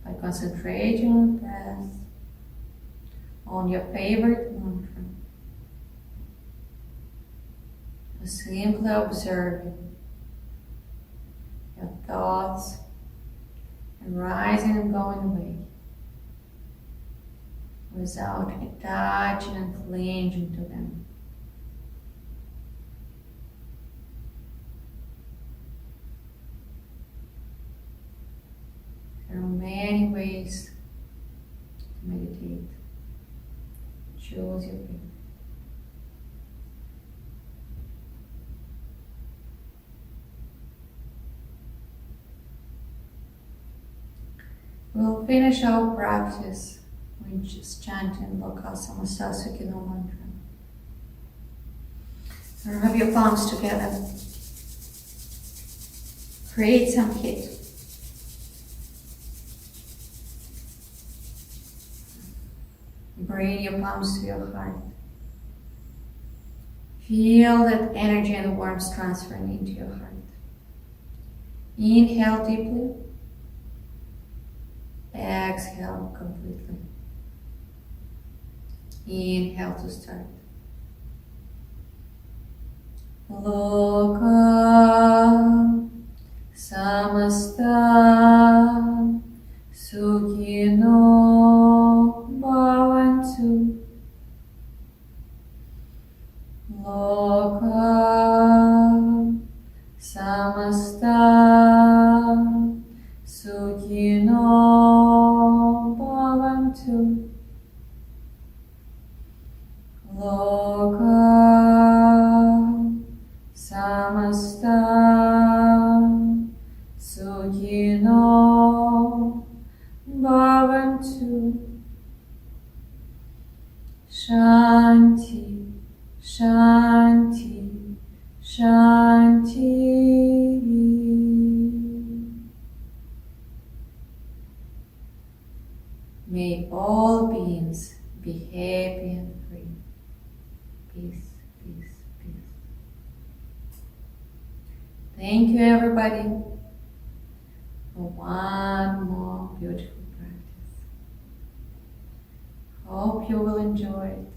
by concentrating on breath, on your favorite mantra, or simply observing your thoughts rising and going away without attaching and clinging to them. There are many ways to meditate. Choose your favorite. We'll finish our practice with just chanting Lokasama Sasukino mantra. Rub your palms together. Create some heat. Bring your palms to your heart. Feel that energy and warmth transferring into your heart. Inhale deeply. Exhale completely. Inhale to start. Loka samasta sukhino bhavantu. Loka samasta sukhino bhavantu. Loka samasta sukhino bhavantu. Shanti, Shanti, Shanti. May all beings be happy and free. Peace, peace, peace. Thank you, everybody, for one more beautiful practice. Hope you will enjoy it.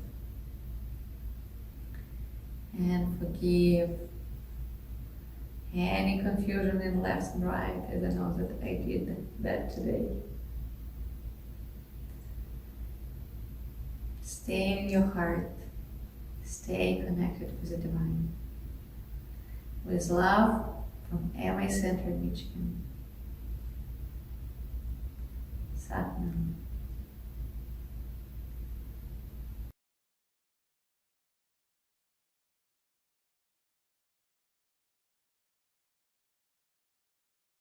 And forgive any confusion in left and right, as I know that I did that today. Stay in your heart. Stay connected with the divine. With love from MA Center, Michigan. Satnam.